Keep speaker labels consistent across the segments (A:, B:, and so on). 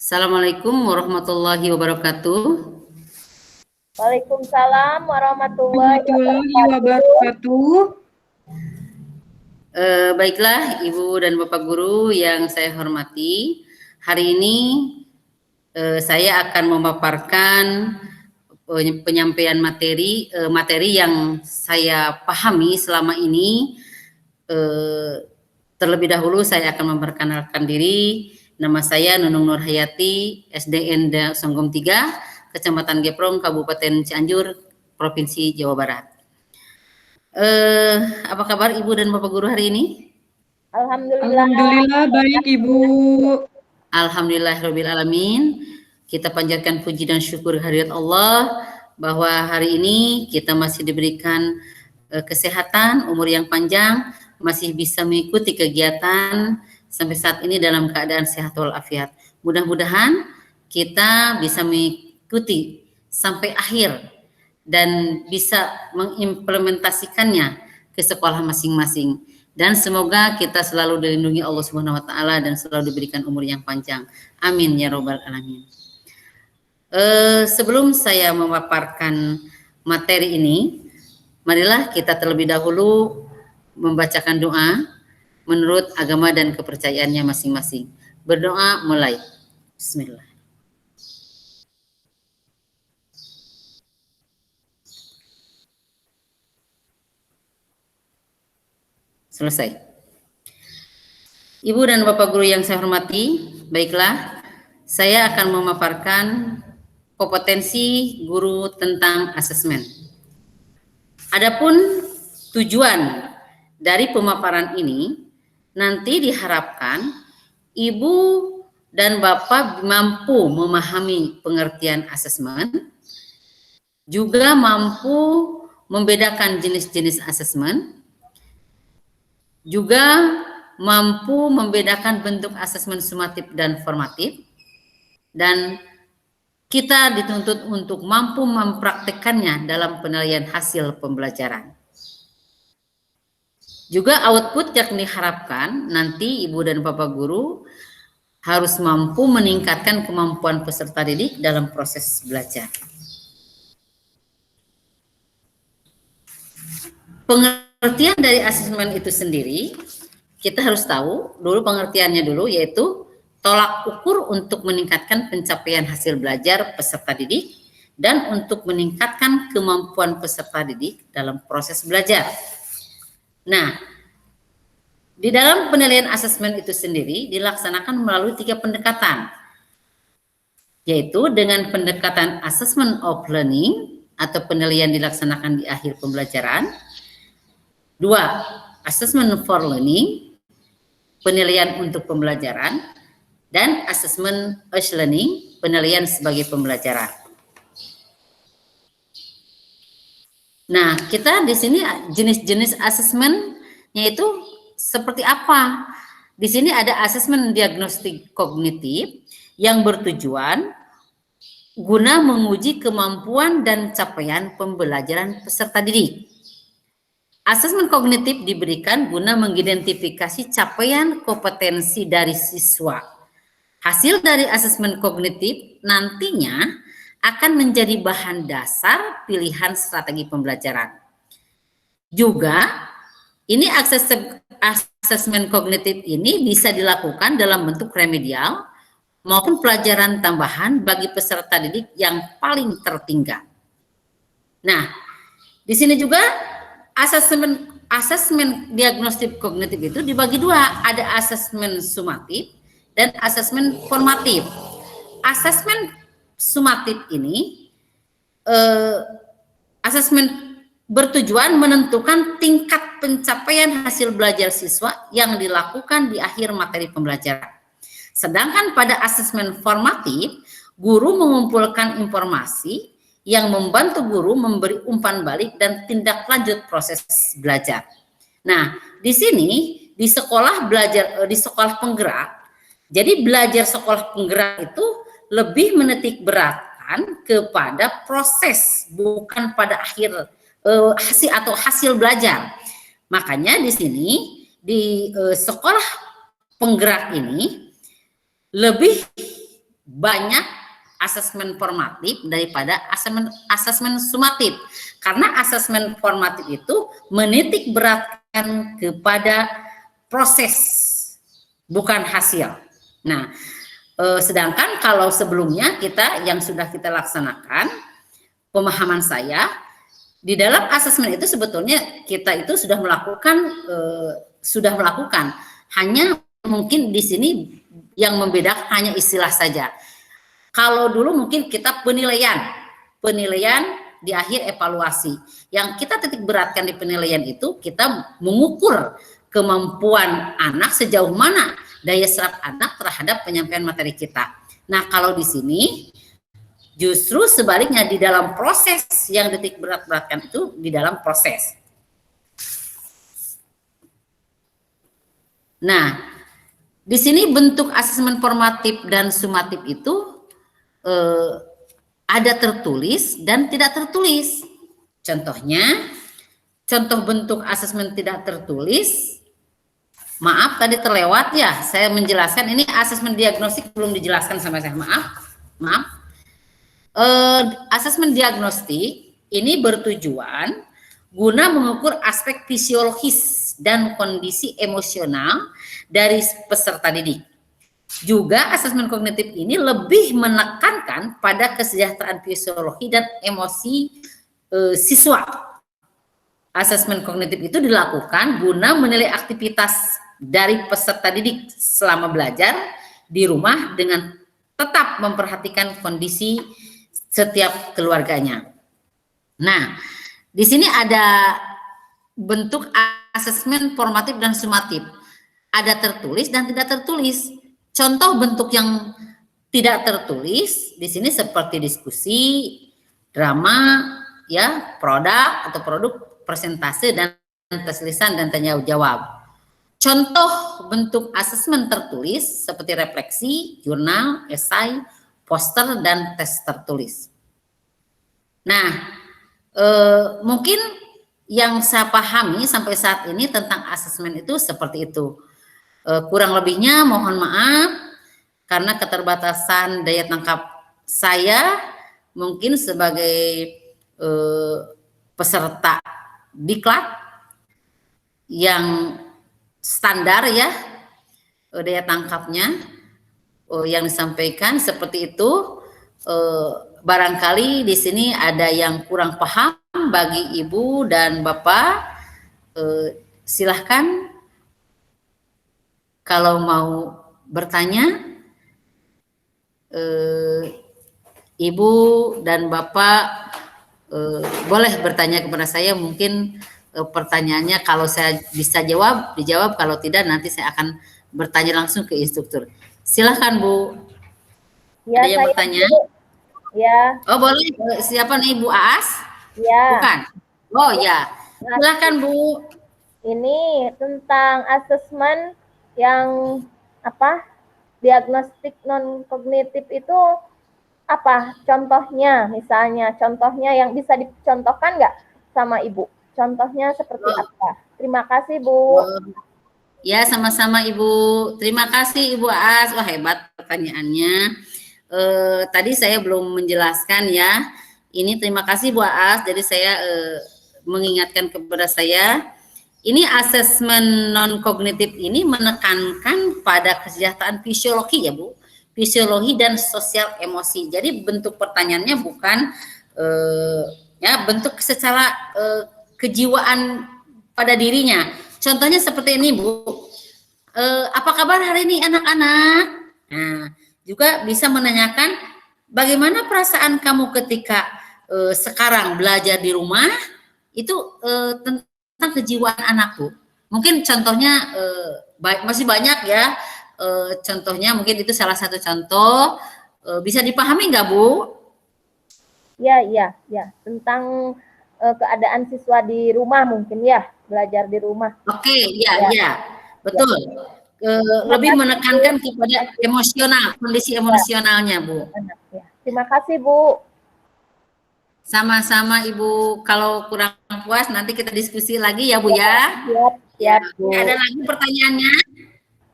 A: Assalamualaikum warahmatullahi wabarakatuh.
B: Waalaikumsalam warahmatullahi
C: wabarakatuh.
A: Baiklah Ibu dan Bapak Guru yang saya hormati, hari ini saya akan memaparkan penyampaian materi yang saya pahami selama ini. Terlebih dahulu saya akan memperkenalkan diri. Nama saya Nunung Nur Hayati, SDN Songgom 3, Kecamatan Geprong, Kabupaten Cianjur, Provinsi Jawa Barat. Apa kabar Ibu dan Bapak Guru hari ini?
C: Alhamdulillah baik Ibu.
A: Alhamdulillahirabbil alamin. Kita panjatkan puji dan syukur kehadirat Allah bahwa hari ini kita masih diberikan kesehatan, umur yang panjang, masih bisa mengikuti kegiatan sampai saat ini dalam keadaan sehat walafiat. Mudah-mudahan kita bisa mengikuti sampai akhir dan bisa mengimplementasikannya ke sekolah masing-masing. Dan semoga kita selalu dilindungi Allah Subhanahu wa taala dan selalu diberikan umur yang panjang. Amin ya robbal alamin. Sebelum saya memaparkan materi ini, marilah kita terlebih dahulu membacakan doa menurut agama dan kepercayaannya masing-masing. Berdoa mulai. Bismillah. Selesai. Ibu dan Bapak Guru yang saya hormati, baiklah, saya akan memaparkan kompetensi guru tentang asesmen. Adapun tujuan dari pemaparan ini, nanti diharapkan Ibu dan Bapak mampu memahami pengertian asesmen, juga mampu membedakan jenis-jenis asesmen, juga mampu membedakan bentuk asesmen sumatif dan formatif, dan kita dituntut untuk mampu mempraktekkannya dalam penilaian hasil pembelajaran. Juga output yang diharapkan nanti Ibu dan Bapak Guru harus mampu meningkatkan kemampuan peserta didik dalam proses belajar. Pengertian dari asesmen itu sendiri, kita harus tahu dulu pengertiannya dulu, yaitu tolak ukur untuk meningkatkan pencapaian hasil belajar peserta didik dan untuk meningkatkan kemampuan peserta didik dalam proses belajar. Nah, di dalam penilaian asesmen itu sendiri dilaksanakan melalui 3 pendekatan, yaitu dengan pendekatan assessment of learning atau penilaian dilaksanakan di akhir pembelajaran. 2, assessment for learning, penilaian untuk pembelajaran, dan assessment as learning, penilaian sebagai pembelajaran. Nah, kita di sini jenis-jenis asesmennya itu seperti apa? Di sini ada asesmen diagnostik kognitif yang bertujuan guna menguji kemampuan dan capaian pembelajaran peserta didik. Asesmen kognitif diberikan guna mengidentifikasi capaian kompetensi dari siswa. Hasil dari asesmen kognitif nantinya akan menjadi bahan dasar pilihan strategi pembelajaran. Juga, ini asesmen kognitif ini bisa dilakukan dalam bentuk remedial maupun pelajaran tambahan bagi peserta didik yang paling tertinggal. Nah, di sini juga asesmen diagnostik kognitif itu dibagi 2, ada asesmen sumatif dan asesmen formatif. Asesmen sumatif ini asesmen bertujuan menentukan tingkat pencapaian hasil belajar siswa yang dilakukan di akhir materi pembelajaran. Sedangkan pada asesmen formatif, guru mengumpulkan informasi yang membantu guru memberi umpan balik dan tindak lanjut proses belajar. Nah, di sini di sekolah penggerak, jadi belajar sekolah penggerak itu lebih menitik beratkan kepada proses, bukan pada akhir hasil belajar. Makanya di sini di sekolah penggerak ini lebih banyak asesmen formatif daripada asesmen sumatif. Karena asesmen formatif itu menitik beratkan kepada proses, bukan hasil. Nah, sedangkan kalau sebelumnya yang sudah kita laksanakan, pemahaman saya, di dalam asesmen itu sebetulnya kita itu sudah melakukan, hanya mungkin di sini yang membedakan hanya istilah saja. Kalau dulu mungkin kita penilaian di akhir evaluasi. Yang kita titik beratkan di penilaian itu, kita mengukur kemampuan anak sejauh mana daya serap anak terhadap penyampaian materi kita. Nah, kalau di sini justru sebaliknya, di dalam proses yang titik beratkan itu di dalam proses. Nah, di sini bentuk asesmen formatif dan sumatif itu ada tertulis dan tidak tertulis. Contoh bentuk asesmen tidak tertulis, maaf tadi terlewat ya, saya menjelaskan ini asesmen diagnostik belum dijelaskan sama saya, maaf. Asesmen diagnostik ini bertujuan guna mengukur aspek fisiologis dan kondisi emosional dari peserta didik. Juga asesmen kognitif ini lebih menekankan pada kesejahteraan fisiologi dan emosi siswa. Asesmen kognitif itu dilakukan guna menilai aktivitas dari peserta didik selama belajar di rumah dengan tetap memperhatikan kondisi setiap keluarganya. Nah, di sini ada bentuk asesmen formatif dan sumatif. Ada tertulis dan tidak tertulis. Contoh bentuk yang tidak tertulis di sini seperti diskusi, drama, ya, produk, presentase dan tes lisan dan tanya jawab. Contoh bentuk asesmen tertulis seperti refleksi, jurnal, esai, poster dan tes tertulis. Nah, mungkin yang saya pahami sampai saat ini tentang asesmen itu seperti itu. Kurang lebihnya mohon maaf karena keterbatasan daya tangkap saya mungkin sebagai peserta diklat yang standar ya, daya tangkapnya yang disampaikan seperti itu. Barangkali di sini ada yang kurang paham bagi Ibu dan Bapak, silahkan kalau mau bertanya, Ibu dan Bapak boleh bertanya kepada saya. Mungkin pertanyaannya kalau saya bisa dijawab, kalau tidak nanti saya akan bertanya langsung ke instruktur. Silahkan Bu.
B: Ya,
A: ada yang bertanya?
B: Ya.
A: Oh boleh. Siapa nih, Bu Aas?
B: Ya.
A: Bukan. Oh ya. Silahkan Bu.
B: Ini tentang asesmen yang diagnostik non kognitif itu apa contohnya, misalnya contohnya yang bisa dicontohkan nggak sama Ibu, contohnya seperti apa? Terima kasih Bu.
A: Ya, sama-sama Ibu, terima kasih Ibu Aas. Wah, hebat pertanyaannya. Tadi saya belum menjelaskan ya, ini terima kasih Bu Aas. Jadi saya mengingatkan kepada saya, ini asesmen non kognitif ini menekankan pada kesejahteraan fisiologi ya Bu, fisiologi dan sosial emosi. Jadi bentuk pertanyaannya bukan ya bentuk secara kejiwaan pada dirinya. Contohnya seperti ini Bu, apa kabar hari ini anak-anak? Nah, juga bisa menanyakan bagaimana perasaan kamu ketika sekarang belajar di rumah, itu tentang kejiwaan anak Bu. Mungkin contohnya masih banyak ya, contohnya mungkin itu salah satu contoh. Bisa dipahami nggak Bu?
B: Ya, tentang keadaan siswa di rumah mungkin ya, belajar di rumah.
A: Oke, ya, betul. Lebih menekankan kepada emosional, kondisi emosionalnya Bu.
B: Ya. Terima kasih Bu.
A: Sama-sama Ibu, kalau kurang puas nanti kita diskusi lagi ya Bu ya.
B: Siap, Bu.
A: Ada lagi pertanyaannya?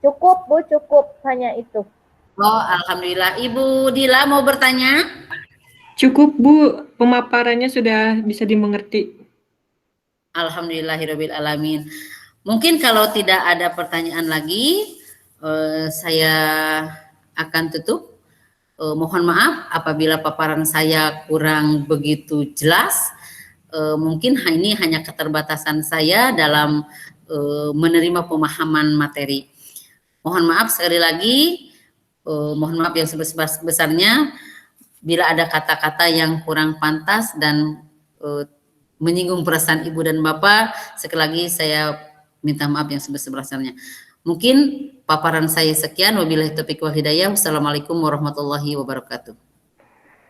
B: Cukup Bu, cukup hanya itu.
A: Oh, alhamdulillah. Ibu Dila mau bertanya?
C: Cukup Bu, pemaparannya sudah bisa dimengerti.
A: Alhamdulillahirabbil alamin. Mungkin kalau tidak ada pertanyaan lagi, saya akan tutup. Mohon maaf apabila paparan saya kurang begitu jelas. Mungkin ini hanya keterbatasan saya dalam menerima pemahaman materi. Mohon maaf sekali lagi, mohon maaf yang sebesar-besarnya bila ada kata-kata yang kurang pantas dan menyinggung perasaan ibu dan bapak. Sekali lagi saya minta maaf yang sebesar-besarnya. Mungkin paparan saya sekian. Wabillahi taufiq wal hidayah. Wassalamualaikum warahmatullahi wabarakatuh.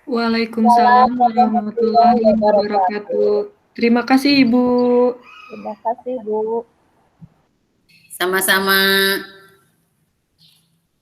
C: Waalaikumsalam warahmatullahi wabarakatuh. Terima kasih Ibu.
B: Terima kasih Bu.
A: Sama-sama.